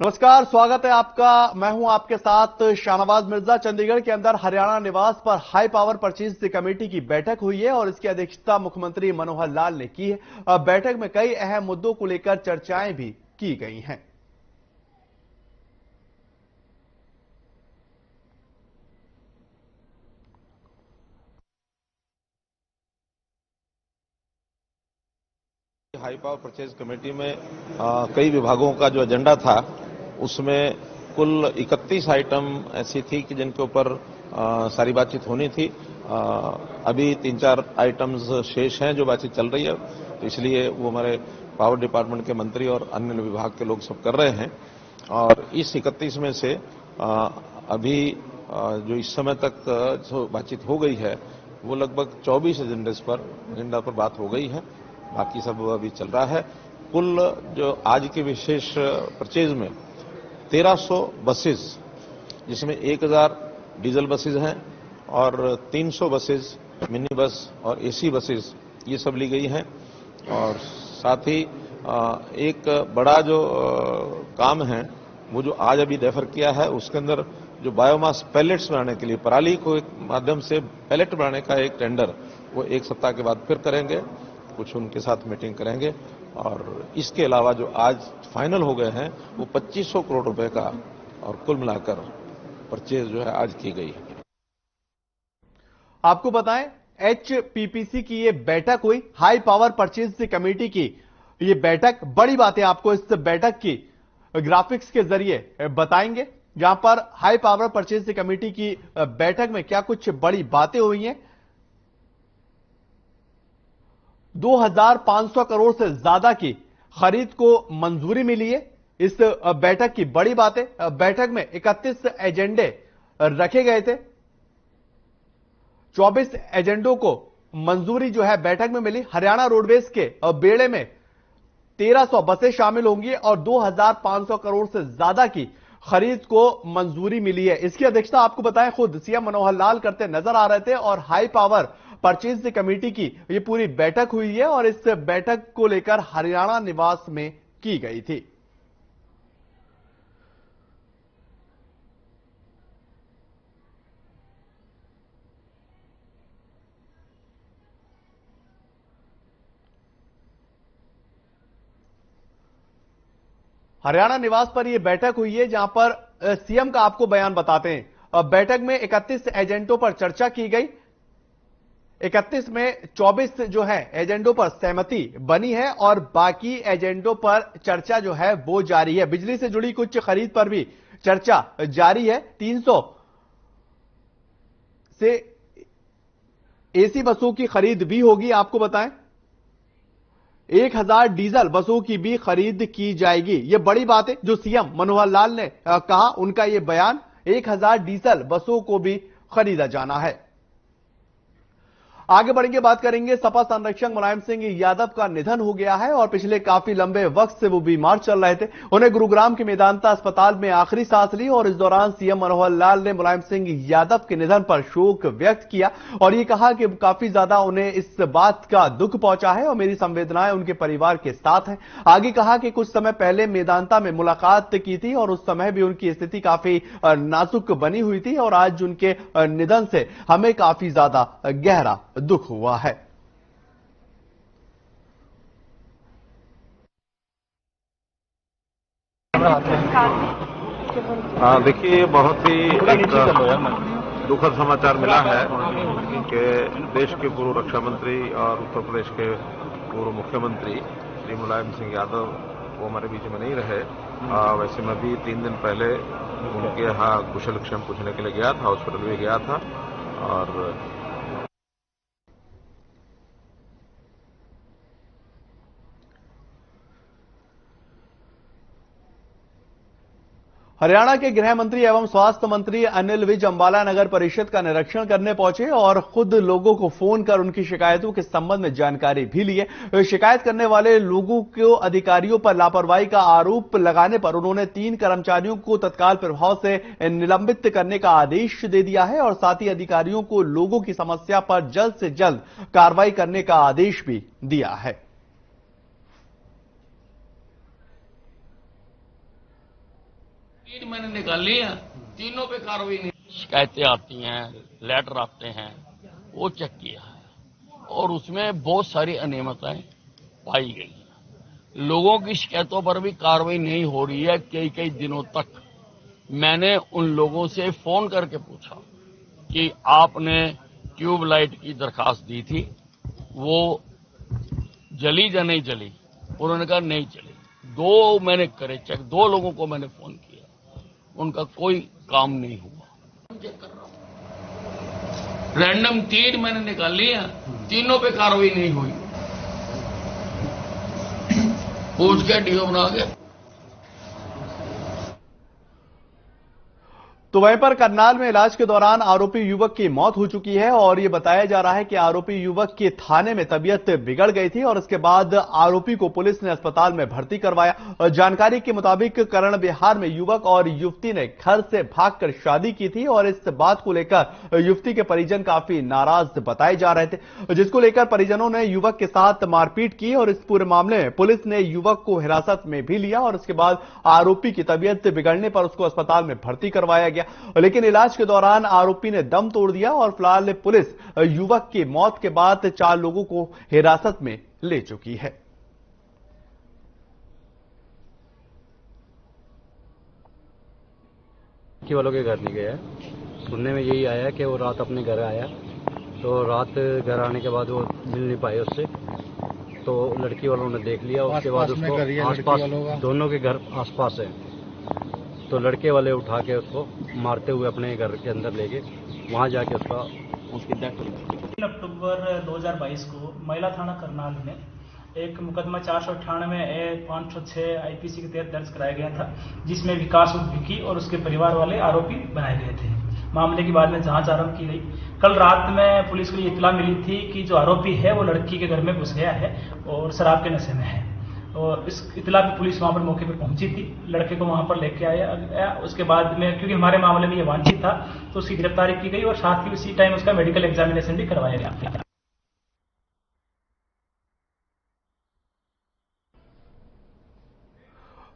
नमस्कार, स्वागत है आपका। मैं हूं आपके साथ शाहनवाज मिर्जा। चंडीगढ़ के अंदर हरियाणा निवास पर हाई पावर परचेज कमेटी की बैठक हुई है और इसकी अध्यक्षता मुख्यमंत्री मनोहर लाल ने की है। बैठक में कई अहम मुद्दों को लेकर चर्चाएं भी की गई हैं। हाई पावर परचेज कमेटी में कई विभागों का जो एजेंडा था उसमें कुल 31 आइटम ऐसी थी कि जिनके ऊपर सारी बातचीत होनी थी। अभी 3-4 आइटम्स शेष हैं जो बातचीत चल रही है, तो इसलिए वो हमारे पावर डिपार्टमेंट के मंत्री और अन्य विभाग के लोग सब कर रहे हैं। और इस 31 में से अभी जो इस समय तक जो बातचीत हो गई है वो लगभग 24 एजेंडा पर बात हो गई है। बाकी सब अभी चल रहा है। कुल जो आज के विशेष परचेज में 1300 बसेस, जिसमें 1000 डीजल बसेज हैं और 300 बसेज मिनी बस और एसी बसेज, ये सब ली गई हैं। और साथ ही एक बड़ा जो काम है वो जो आज अभी रेफर किया है, उसके अंदर जो बायोमास पैलेट्स बनाने के लिए पराली को एक माध्यम से पैलेट बनाने का एक टेंडर वो 1 सप्ताह के बाद फिर करेंगे। कुछ उनके साथ मीटिंग करेंगे और इसके अलावा जो आज फाइनल हो गए हैं वो 2500 करोड़ रुपए का और कुल मिलाकर परचेज जो है आज की गई है। आपको बताएं, एचपीपीसी की ये बैठक हुई, हाई पावर परचेज कमेटी की ये बैठक। बड़ी बातें आपको इस बैठक की ग्राफिक्स के जरिए बताएंगे, जहां पर हाई पावर परचेज कमेटी की बैठक में क्या कुछ बड़ी बातें हुई हैं। 2500 करोड़ से ज्यादा की खरीद को मंजूरी मिली है। इस बैठक की बड़ी बातें, बैठक में 31 एजेंडे रखे गए थे। 24 एजेंडों को मंजूरी जो है बैठक में मिली। हरियाणा रोडवेज के बेड़े में 1300 बसें शामिल होंगी और 2500 करोड़ से ज्यादा की खरीद को मंजूरी मिली है। इसकी अध्यक्षता आपको बताएं खुद सीएम मनोहर लाल करते नजर आ रहे थे और हाई पावर परचेज कमेटी की ये पूरी बैठक हुई है और इस बैठक को लेकर हरियाणा निवास में की गई थी। हरियाणा निवास पर यह बैठक हुई है, जहां पर सीएम का आपको बयान बताते हैं। बैठक में 31 एजेंडों पर चर्चा की गई। 31 में 24 जो है एजेंडों पर सहमति बनी है और बाकी एजेंडों पर चर्चा जो है वो जारी है। बिजली से जुड़ी कुछ खरीद पर भी चर्चा जारी है। 300 से एसी बसों की खरीद भी होगी। आपको बताएं, 1000 डीजल बसों की भी खरीद की जाएगी। यह बड़ी बात है जो सीएम मनोहर लाल ने कहा, उनका यह बयान। 1000 डीजल बसों को भी खरीदा जाना है। आगे बढ़ेंगे, बात करेंगे। सपा संरक्षक मुलायम सिंह यादव का निधन हो गया है और पिछले काफी लंबे वक्त से वो बीमार चल रहे थे। उन्हें गुरुग्राम के मेदांता अस्पताल में आखिरी सांस ली और इस दौरान सीएम मनोहर लाल ने मुलायम सिंह यादव के निधन पर शोक व्यक्त किया और ये कहा कि काफी ज्यादा उन्हें इस बात का दुख पहुंचा है और मेरी संवेदनाएं उनके परिवार के साथ हैं। आगे कहा कि कुछ समय पहले मेदांता में मुलाकात की थी और उस समय भी उनकी स्थिति काफी नाजुक बनी हुई थी और आज उनके निधन से हमें काफी ज्यादा गहरा दुख हुआ है। देखिए, बहुत ही एक दुखद समाचार मिला है कि देश के पूर्व रक्षा मंत्री और उत्तर प्रदेश के पूर्व मुख्यमंत्री श्री मुलायम सिंह यादव वो हमारे बीच में नहीं रहे। वैसे मैं भी 3 दिन पहले उनके यहाँ कुशल क्षेम पूछने के लिए गया था, हॉस्पिटल भी गया था। और हरियाणा के गृह मंत्री एवं स्वास्थ्य मंत्री अनिल विज अंबाला नगर परिषद का निरीक्षण करने पहुंचे और खुद लोगों को फोन कर उनकी शिकायतों के संबंध में जानकारी भी लिए। शिकायत करने वाले लोगों को अधिकारियों पर लापरवाही का आरोप लगाने पर उन्होंने 3 कर्मचारियों को तत्काल प्रभाव से निलंबित करने का आदेश दे दिया है और साथ ही अधिकारियों को लोगों की समस्या पर जल्द से जल्द कार्रवाई करने का आदेश भी दिया है। मैंने निकाली है, तीनों पे कार्रवाई नहीं। शिकायतें आती हैं, लेटर आते हैं, वो चेक किया है और उसमें बहुत सारी अनियमितताएं पाई गई हैं। लोगों की शिकायतों पर भी कार्रवाई नहीं हो रही है कई कई दिनों तक। मैंने उन लोगों से फोन करके पूछा कि आपने ट्यूबलाइट की दरखास्त दी थी, वो जली या नहीं जली? उन्होंने कहा नहीं जली। दो मैंने करे चेक, दो लोगों को मैंने फोन किया, उनका कोई काम नहीं हुआ। चेक कर रहा हूं, रैंडम 3 मैंने निकाली है, तीनों पे कार्रवाई नहीं हुई। पूछ के डीओ बना गया। तो वहीं पर करनाल में इलाज के दौरान आरोपी युवक की मौत हो चुकी है और यह बताया जा रहा है कि आरोपी युवक की थाने में तबीयत बिगड़ गई थी और इसके बाद आरोपी को पुलिस ने अस्पताल में भर्ती करवाया। जानकारी के मुताबिक करण बिहार में युवक और युवती ने घर से भागकर शादी की थी और इस बात को लेकर युवती के परिजन काफी नाराज बताए जा रहे थे, जिसको लेकर परिजनों ने युवक के साथ मारपीट की और इस पूरे मामले में पुलिस ने युवक को हिरासत में भी लिया और इसके बाद आरोपी की तबीयत बिगड़ने पर उसको अस्पताल में भर्ती करवाया गया। लेकिन इलाज के दौरान आरोपी ने दम तोड़ दिया और फिलहाल पुलिस युवक की मौत के बाद 4 लोगों को हिरासत में ले चुकी है। वालों के घर नहीं गया, सुनने में यही आया कि वो रात अपने घर आया, तो रात घर आने के बाद वो मिल नहीं पाए उससे, तो लड़की वालों ने देख लिया। उसके बाद उसको आसपास, दोनों के घर आसपास है, तो लड़के वाले उठा के उसको मारते हुए अपने घर के अंदर ले गए, वहां जाके उसकी डेथ हुई। 3 अक्टूबर 2022 को महिला थाना करनाल में एक मुकदमा 498 506 आईपीसी के तहत दर्ज कराया गया था, जिसमें विकास उर्फ विकी और उसके परिवार वाले आरोपी बनाए गए थे। मामले की बाद में जांच आरंभ की गई। कल रात में पुलिस को ये इत्तला मिली थी कि जो आरोपी है वो लड़की के घर में घुस गया है और शराब के नशे में है, और इस इत्तला पे पुलिस वहां पर मौके पर पहुंची थी, लड़के को वहां पर लेके आया। उसके बाद में क्योंकि हमारे मामले में ये वांछित था तो उसकी गिरफ्तारी की गई और साथ ही उसी टाइम उसका मेडिकल एग्जामिनेशन भी करवाया गया।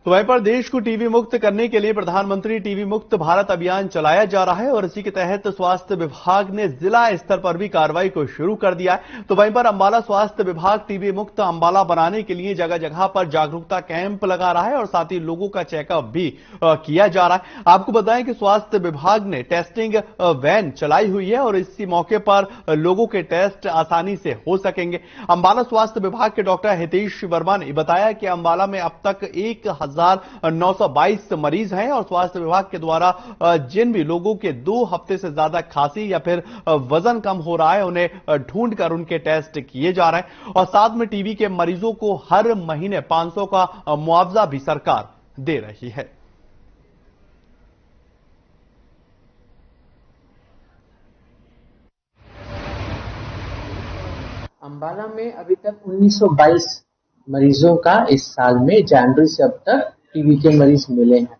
तो वहीं पर देश को टीबी मुक्त करने के लिए प्रधानमंत्री टीबी मुक्त भारत अभियान चलाया जा रहा है और इसी के तहत स्वास्थ्य विभाग ने जिला स्तर पर भी कार्रवाई को शुरू कर दिया है। तो वहीं पर अंबाला स्वास्थ्य विभाग टीबी मुक्त अंबाला बनाने के लिए जगह जगह पर जागरूकता कैंप लगा रहा है और साथ ही लोगों का चेकअप भी किया जा रहा है। आपको बताएं कि स्वास्थ्य विभाग ने टेस्टिंग वैन चलाई हुई है और इसी मौके पर लोगों के टेस्ट आसानी से हो सकेंगे। अंबाला स्वास्थ्य विभाग के डॉक्टर हितेश वर्मा ने बताया कि अंबाला में अब तक 1922 मरीज हैं और स्वास्थ्य विभाग के द्वारा जिन भी लोगों के 2 हफ्ते से ज्यादा खांसी या फिर वजन कम हो रहा है उन्हें ढूंढकर उनके टेस्ट किए जा रहे हैं और साथ में टीबी के मरीजों को हर महीने 500 का मुआवजा भी सरकार दे रही है। अंबाला में अभी तक 1922 मरीजों का इस साल में जनवरी से अब तक टीबी के मरीज मिले हैं।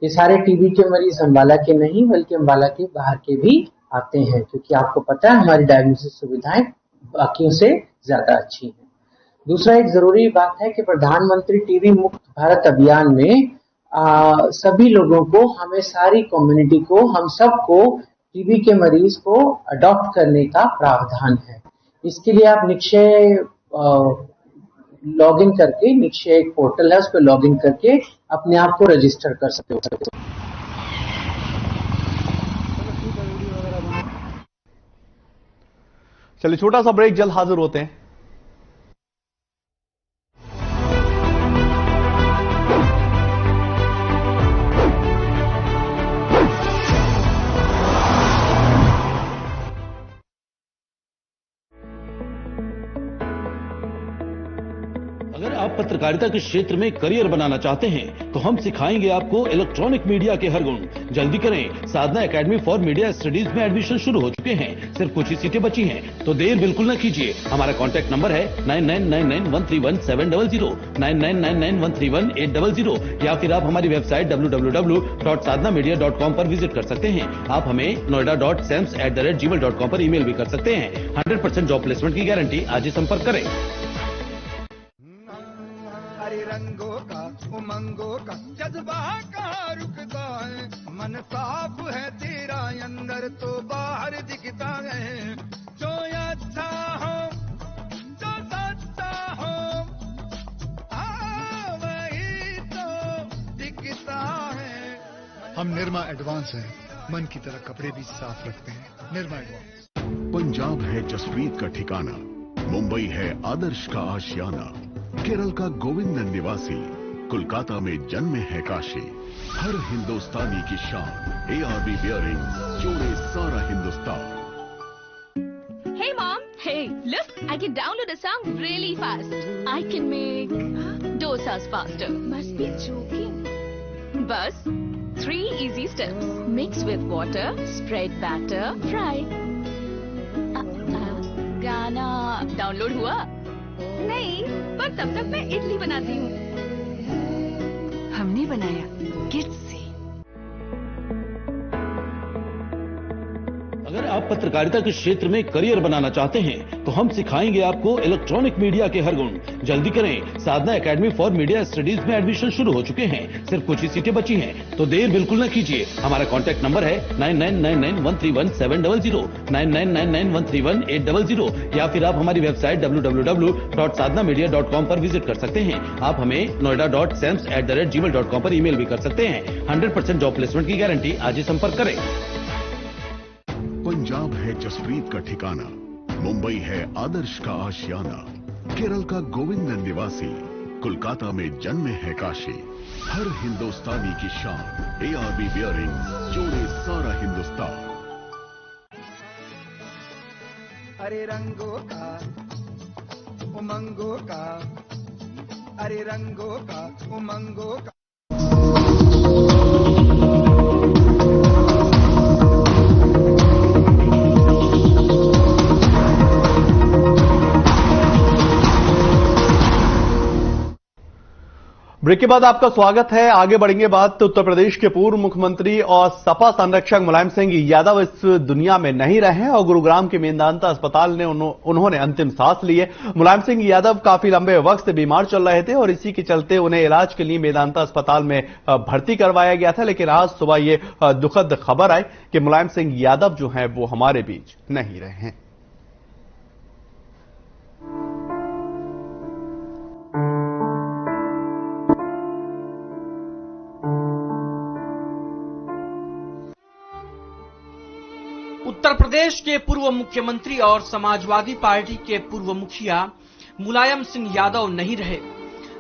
ये सारे टीबी के मरीज अंबाला के नहीं बल्कि अंबाला के बाहर के भी आते हैं, क्योंकि आपको पता है हमारी डायग्नोस्टिक सुविधाएं बाकियों से ज्यादा अच्छी हैं। दूसरा एक जरूरी बात है कि प्रधानमंत्री टीबी मुक्त भारत अभियान में सभी लोगों को, हमें सारी कम्युनिटी को, हम सबको टीबी के मरीज को अडॉप्ट करने का प्रावधान है। इसके लिए आप निक्षय लॉगिन करके, निक्षय एक पोर्टल है उस पर लॉगिन करके अपने आप को रजिस्टर कर सकते हो। चलिए छोटा सा ब्रेक, जल्द हाजिर होते हैं। अगर आप पत्रकारिता के क्षेत्र में करियर बनाना चाहते हैं तो हम सिखाएंगे आपको इलेक्ट्रॉनिक मीडिया के हर गुण। जल्दी करें, साधना एकेडमी फॉर मीडिया स्टडीज में एडमिशन शुरू हो चुके हैं, सिर्फ कुछ ही सीटें बची हैं, तो देर बिल्कुल न कीजिए। हमारा कॉन्टैक्ट नंबर है 9999131700, 9999131800 या फिर आप हमारी वेबसाइट www.sadhnamedia.com पर विजिट कर सकते हैं। आप हमें noida.sems@gmail.com पर ईमेल भी कर सकते हैं। 100% जॉब प्लेसमेंट की गारंटी। आज ही संपर्क करें। अरे रंगों का उमंगों का जज्बा कहाँ रुकता है, मन साफ है तेरा अंदर तो बाहर दिखता है, जो अच्छा हो जो सच्चा हो वही तो दिखता है। हम निरमा एडवांस हैं, मन की तरह कपड़े भी साफ रखते हैं। निरमा एडवांस। पंजाब है जसप्रीत का ठिकाना, मुंबई है आदर्श का आशियाना, केरल का गोविंदन निवासी, कोलकाता में जन्म है काशी, हर हिंदुस्तानी की शान, ARB बियरिंग्स जोड़े सारा Hindustan. Hey mom, hey, look, I can download a song really fast. I can make dosas faster. Must be joking. Bus, 3 easy steps. Mix with water, spread batter, fry. गाना डाउनलोड हुआ? नहीं, पर तब तक मैं इडली बनाती हूँ। हमने बनाया किड्स से। अगर आप पत्रकारिता के क्षेत्र में करियर बनाना चाहते हैं तो हम सिखाएंगे आपको इलेक्ट्रॉनिक मीडिया के हर गुण। जल्दी करें, साधना एकेडमी फॉर मीडिया स्टडीज में एडमिशन शुरू हो चुके हैं, सिर्फ कुछ ही सीटें बची हैं, तो देर बिल्कुल न कीजिए। हमारा कॉन्टैक्ट नंबर है 9999131700, 9999131800, या फिर आप हमारी वेबसाइट www.sadhnamedia.com पर विजिट कर सकते हैं। आप हमें noida.sems@gmail.com पर ईमेल भी कर सकते हैं। 100% जॉब प्लेसमेंट की गारंटी। आज ही संपर्क करें। पंजाब है जसप्रीत का ठिकाना, मुंबई है आदर्श का आशियाना, केरल का गोविंदन निवासी, कोलकाता में जन्म है काशी, हर हिंदुस्तानी की शान, ARB बियरिंग्स जोड़े सारा हिंदुस्तान। अरे रंगों का उमंगों का, अरे रंगों का उमंगों का। ब्रेक के बाद आपका स्वागत है। आगे बढ़ेंगे बात उत्तर प्रदेश के पूर्व मुख्यमंत्री और सपा संरक्षक मुलायम सिंह यादव इस दुनिया में नहीं रहे और गुरुग्राम के मेदांता अस्पताल ने उन्होंने अंतिम सांस ली है। मुलायम सिंह यादव काफी लंबे वक्त से बीमार चल रहे थे और इसी के चलते उन्हें इलाज के लिए मेदांता अस्पताल में भर्ती करवाया गया था, लेकिन आज सुबह ये दुखद खबर आई कि मुलायम सिंह यादव जो है वो हमारे बीच नहीं रहे हैं। उत्तर प्रदेश के पूर्व मुख्यमंत्री और समाजवादी पार्टी के पूर्व मुखिया मुलायम सिंह यादव नहीं रहे।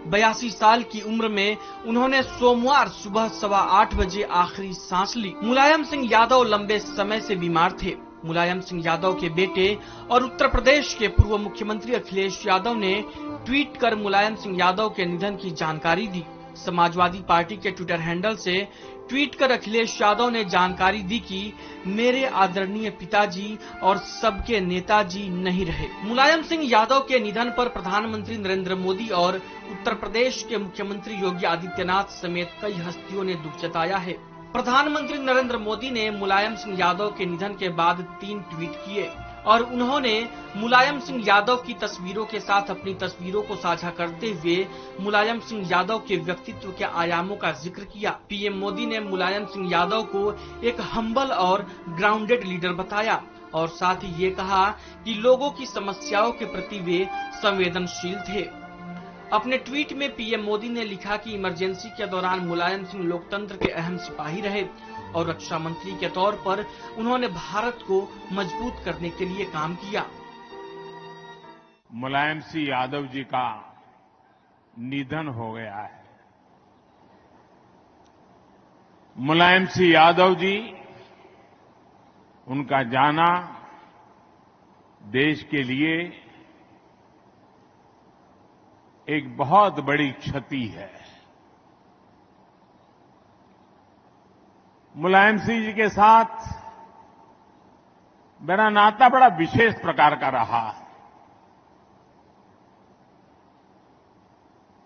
82 साल की उम्र में उन्होंने सोमवार सुबह 8:15 बजे आखिरी सांस ली। मुलायम सिंह यादव लंबे समय से बीमार थे। मुलायम सिंह यादव के बेटे और उत्तर प्रदेश के पूर्व मुख्यमंत्री अखिलेश यादव ने ट्वीट कर मुलायम सिंह यादव के निधन की जानकारी दी। समाजवादी पार्टी के ट्विटर हैंडल से ट्वीट कर अखिलेश यादव ने जानकारी दी कि मेरे आदरणीय पिताजी और सबके नेताजी नहीं रहे। मुलायम सिंह यादव के निधन पर प्रधानमंत्री नरेंद्र मोदी और उत्तर प्रदेश के मुख्यमंत्री योगी आदित्यनाथ समेत कई हस्तियों ने दुख जताया है। प्रधानमंत्री नरेंद्र मोदी ने मुलायम सिंह यादव के निधन के बाद 3 ट्वीट किए और उन्होंने मुलायम सिंह यादव की तस्वीरों के साथ अपनी तस्वीरों को साझा करते हुए मुलायम सिंह यादव के व्यक्तित्व के आयामों का जिक्र किया। पीएम मोदी ने मुलायम सिंह यादव को एक हम्बल और ग्राउंडेड लीडर बताया और साथ ही ये कहा कि लोगों की समस्याओं के प्रति वे संवेदनशील थे। अपने ट्वीट में पीएम मोदी ने लिखा कि इमरजेंसी के दौरान मुलायम सिंह लोकतंत्र के अहम सिपाही रहे और रक्षा मंत्री के तौर पर उन्होंने भारत को मजबूत करने के लिए काम किया। मुलायम सिंह यादव जी का निधन हो गया है। मुलायम सिंह यादव जी, उनका जाना देश के लिए एक बहुत बड़ी क्षति है। मुलायम सिंह जी के साथ मेरा नाता बड़ा विशेष प्रकार का रहा।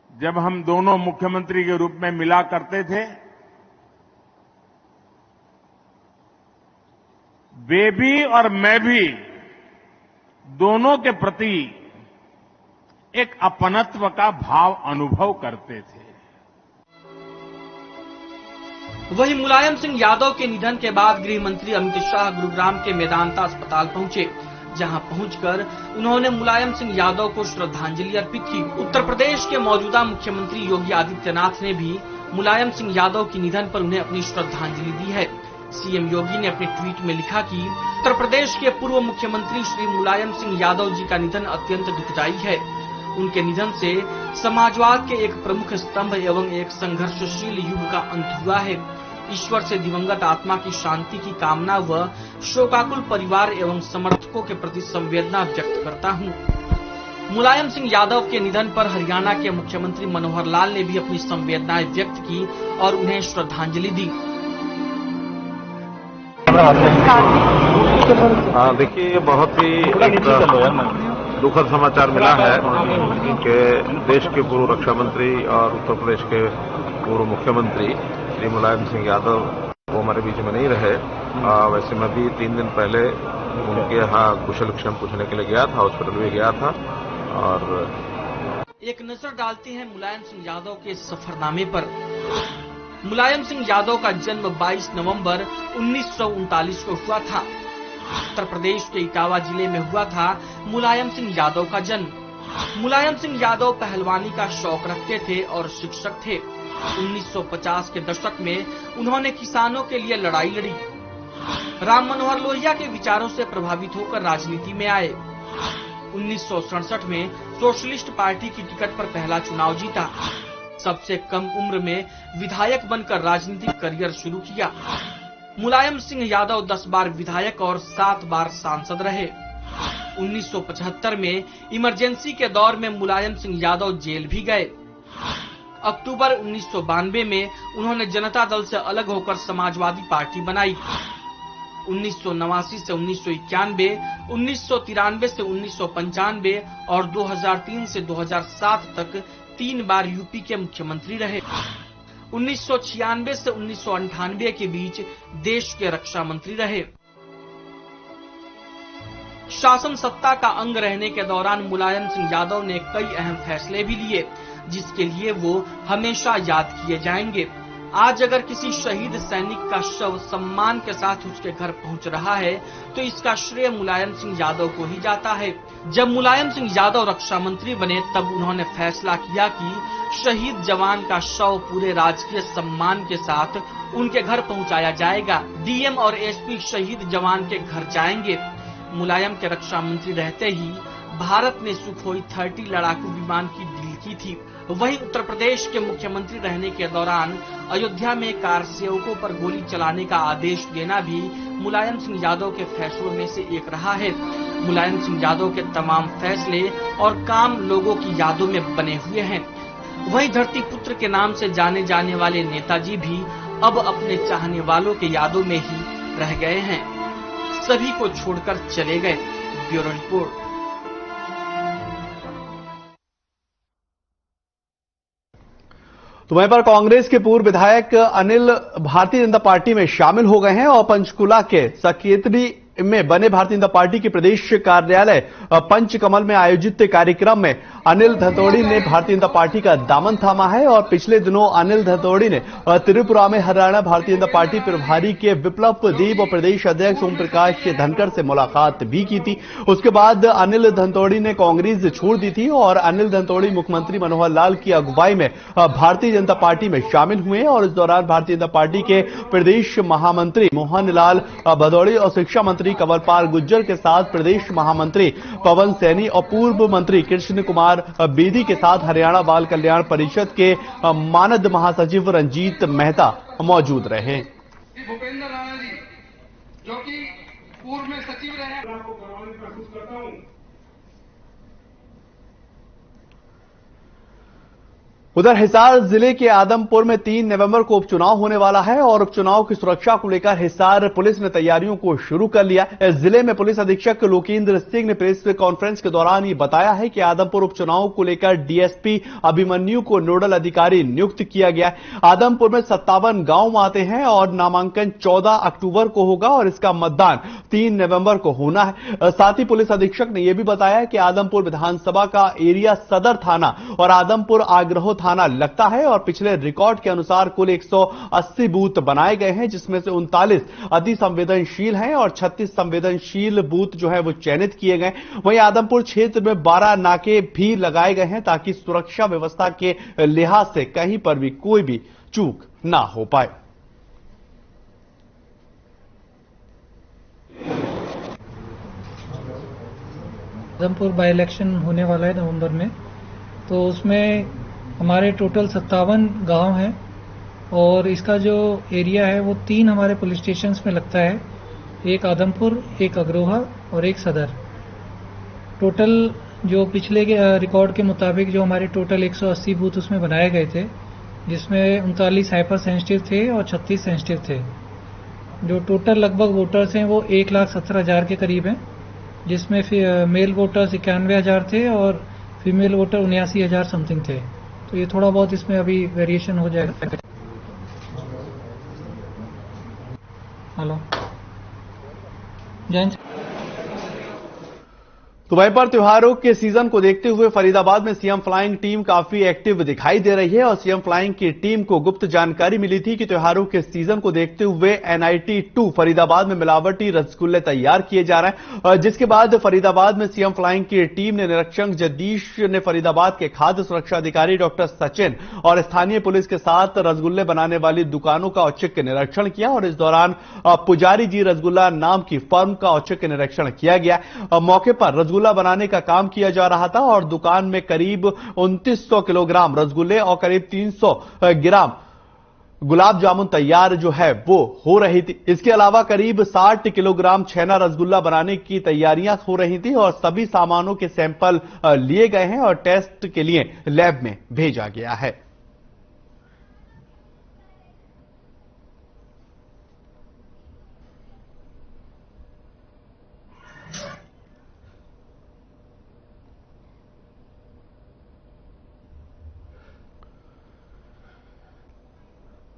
जब हम दोनों मुख्यमंत्री के रूप में मिला करते थे, वे भी और मैं भी दोनों के प्रति एक अपनत्व का भाव अनुभव करते थे। वहीं मुलायम सिंह यादव के निधन के बाद गृह मंत्री अमित शाह गुरुग्राम के मेदांता अस्पताल पहुंचे, जहां पहुंचकर उन्होंने मुलायम सिंह यादव को श्रद्धांजलि अर्पित की। उत्तर प्रदेश के मौजूदा मुख्यमंत्री योगी आदित्यनाथ ने भी मुलायम सिंह यादव के निधन पर उन्हें अपनी श्रद्धांजलि दी है। सीएम योगी ने अपने ट्वीट में लिखा कि उत्तर प्रदेश के पूर्व मुख्यमंत्री श्री मुलायम सिंह यादव जी का निधन अत्यंत दुखदायी है। उनके निधन से समाजवाद के एक प्रमुख स्तंभ एवं एक संघर्षशील युग का अंत हुआ है। ईश्वर से दिवंगत आत्मा की शांति की कामना व शोकाकुल परिवार एवं समर्थकों के प्रति संवेदना व्यक्त करता हूं। मुलायम सिंह यादव के निधन पर हरियाणा के मुख्यमंत्री मनोहर लाल ने भी अपनी संवेदनाएं व्यक्त की और उन्हें श्रद्धांजलि दी। देखिए, ये बहुत ही दुखद समाचार मिला है कि देश के पूर्व रक्षा मंत्री और उत्तर प्रदेश के पूर्व मुख्यमंत्री श्री मुलायम सिंह यादव वो हमारे बीच में नहीं रहे। वैसे मैं भी 3 दिन पहले उनके यहाँ कुशलक्षेम पूछने के लिए गया था, हॉस्पिटल भी गया था। और एक नजर डालते हैं मुलायम सिंह यादव के सफरनामे पर। मुलायम सिंह यादव का जन्म 22 नवंबर 1939 को हुआ था। उत्तर प्रदेश के इटावा जिले में हुआ था मुलायम सिंह यादव का जन्म। मुलायम सिंह यादव पहलवानी का शौक रखते थे और शिक्षक थे। 1950 के दशक में उन्होंने किसानों के लिए लड़ाई लड़ी। राम मनोहर लोहिया के विचारों से प्रभावित होकर राजनीति में आए। 1967 में सोशलिस्ट पार्टी की टिकट पर पहला चुनाव जीता। सबसे कम उम्र में विधायक बनकर राजनीतिक करियर शुरू किया। मुलायम सिंह यादव 10 बार विधायक और 7 बार सांसद रहे। 1975 में इमरजेंसी के दौर में मुलायम सिंह यादव जेल भी गए। अक्टूबर 1992 में उन्होंने जनता दल से अलग होकर समाजवादी पार्टी बनाई। 1989 से 1991, 1993 से 1995 और 2003 से 2007 तक 3 बार यूपी के मुख्यमंत्री रहे। 1996 से 1998 के बीच देश के रक्षा मंत्री रहे। शासन सत्ता का अंग रहने के दौरान मुलायम सिंह यादव ने कई अहम फैसले भी लिए, जिसके लिए वो हमेशा याद किए जाएंगे। आज अगर किसी शहीद सैनिक का शव सम्मान के साथ उसके घर पहुंच रहा है तो इसका श्रेय मुलायम सिंह यादव को ही जाता है। जब मुलायम सिंह यादव रक्षा मंत्री बने तब उन्होंने फैसला किया कि शहीद जवान का शव पूरे राजकीय सम्मान के साथ उनके घर पहुंचाया जाएगा। डीएम और एसपी शहीद जवान के घर जाएंगे। मुलायम के रक्षा मंत्री रहते ही भारत ने सुखोई 30 लड़ाकू विमान की डील की थी। वहीं उत्तर प्रदेश के मुख्यमंत्री रहने के दौरान अयोध्या में कार सेवकों पर गोली चलाने का आदेश देना भी मुलायम सिंह यादव के फैसलों में से एक रहा है। मुलायम सिंह यादव के तमाम फैसले और काम लोगों की यादों में बने हुए हैं। वहीं धरती पुत्र के नाम से जाने जाने वाले नेताजी भी अब अपने चाहने वालों के यादों में ही रह गए हैं। सभी को छोड़कर चले गए। Bureau report. तो वहीं पर कांग्रेस के पूर्व विधायक अनिल भारतीय जनता पार्टी में शामिल हो गए हैं और पंचकुला के सकेतड़ी में बने भारतीय जनता पार्टी के प्रदेश कार्यालय पंचकमल में आयोजित कार्यक्रम में अनिल धतोड़ी ने भारतीय जनता पार्टी का दामन थामा है। और पिछले दिनों अनिल धतोड़ी ने त्रिपुरा में हरियाणा भारतीय जनता पार्टी प्रभारी के विप्लव देव और प्रदेश अध्यक्ष ओम प्रकाश धनखड़ से मुलाकात भी की थी। उसके बाद अनिल धतोड़ी ने कांग्रेस छोड़ दी थी और अनिल धतोड़ी मुख्यमंत्री मनोहर लाल की अगुवाई में भारतीय जनता पार्टी में शामिल हुए और इस दौरान भारतीय जनता पार्टी के प्रदेश महामंत्री मोहन लाल भदौड़ी और शिक्षा मंत्री कंवरपाल गुर्जर के साथ प्रदेश महामंत्री पवन सैनी और पूर्व मंत्री कृष्ण कुमार बेदी के साथ हरियाणा बाल कल्याण परिषद के मानद महासचिव रंजीत मेहता मौजूद रहे। भूपेंद्र राणा जी जो कि पूर्व में सचिव रहे, आपको गौरवान्वित महसूस करता हूं। उधर हिसार जिले के आदमपुर में 3 नवंबर को उपचुनाव होने वाला है और उपचुनाव की सुरक्षा को लेकर हिसार पुलिस ने तैयारियों को शुरू कर लिया। इस जिले में पुलिस अधीक्षक लोकेंद्र सिंह ने प्रेस कॉन्फ्रेंस के दौरान ये बताया है कि आदमपुर उपचुनाव को लेकर डीएसपी अभिमन्यु को नोडल अधिकारी नियुक्त किया गया है। आदमपुर में 57 गांव आते हैं और नामांकन 14 अक्टूबर को होगा और इसका मतदान 3 नवंबर को होना है। साथ ही पुलिस अधीक्षक ने यह भी बताया कि आदमपुर विधानसभा का एरिया सदर थाना और आदमपुर आग्रह थाना लगता है और पिछले रिकॉर्ड के अनुसार कुल 180 बूथ बनाए गए हैं, जिसमें से 39 अति संवेदनशील हैं और 36 संवेदनशील बूथ जो है वो चयनित किए गए। वहीं आदमपुर क्षेत्र में 12 नाके भी लगाए गए हैं ताकि सुरक्षा व्यवस्था के लिहाज से कहीं पर भी कोई भी चूक ना हो पाए। आदमपुर बाई इलेक्शन होने वाला है नवंबर में, तो उसमें हमारे टोटल 57 गांव हैं और इसका जो एरिया है वो 3 हमारे पुलिस स्टेशंस में लगता है, एक आदमपुर, एक अग्रोहा और एक सदर। टोटल जो पिछले के रिकॉर्ड के मुताबिक जो हमारे टोटल 180 बूथ उसमें बनाए गए थे, जिसमें 39 हाइपर सेंसिटिव थे और 36 सेंसिटिव थे। जो टोटल लगभग वोटर्स हैं वो 1,17,000 के करीब हैं, जिसमें मेल वोटर्स 91,000 थे और फीमेल वोटर 79,000 समथिंग थे। तो ये थोड़ा बहुत इसमें अभी वेरिएशन हो जाएगा। हेलो जैन। तो वहीं पर त्योहारों के सीजन को देखते हुए फरीदाबाद में सीएम फ्लाइंग टीम काफी एक्टिव दिखाई दे रही है और सीएम फ्लाइंग की टीम को गुप्त जानकारी मिली थी कि त्योहारों के सीजन को देखते हुए NIT 2 फरीदाबाद में मिलावटी रसगुल्ले तैयार किए जा रहे हैं। और जिसके बाद फरीदाबाद में सीएम फ्लाइंग की टीम ने निरीक्षक जगदीश ने फरीदाबाद के खाद्य सुरक्षा अधिकारी डॉक्टर सचिन और स्थानीय पुलिस के साथ रसगुल्ले बनाने वाली दुकानों का औचक निरीक्षण किया और इस दौरान पुजारी जी रसगुल्ला नाम की फर्म का औचक निरीक्षण किया गया। मौके पर रसगुल्ला बनाने का काम किया जा रहा था और दुकान में करीब 2900 किलोग्राम रसगुल्ले और करीब 300 ग्राम गुलाब जामुन तैयार जो है वो हो रही थी। इसके अलावा करीब 60 किलोग्राम छेना रसगुल्ला बनाने की तैयारियां हो रही थी और सभी सामानों के सैंपल लिए गए हैं और टेस्ट के लिए लैब में भेजा गया है।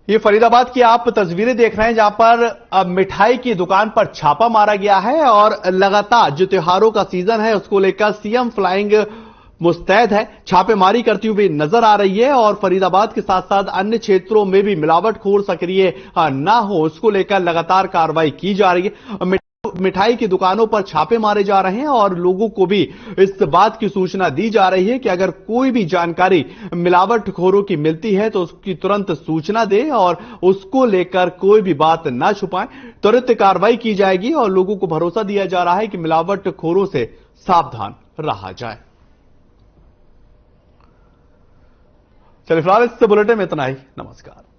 ये फरीदाबाद की आप तस्वीरें देख रहे हैं जहां पर मिठाई की दुकान पर छापा मारा गया है और लगातार जो त्योहारों का सीजन है उसको लेकर सीएम फ्लाइंग मुस्तैद है, छापेमारी करती हुई नजर आ रही है और फरीदाबाद के साथ साथ अन्य क्षेत्रों में भी मिलावटखोर सक्रिय ना हो उसको लेकर लगातार कार्रवाई की जा रही है। मिठाई की दुकानों पर छापे मारे जा रहे हैं और लोगों को भी इस बात की सूचना दी जा रही है कि अगर कोई भी जानकारी मिलावटखोरों की मिलती है तो उसकी तुरंत सूचना दें और उसको लेकर कोई भी बात ना छुपाएं। तुरंत कार्रवाई की जाएगी और लोगों को भरोसा दिया जा रहा है कि मिलावटखोरों से सावधान रहा जाए। चलिए फिलहाल इस बुलेटिन में इतना ही। नमस्कार।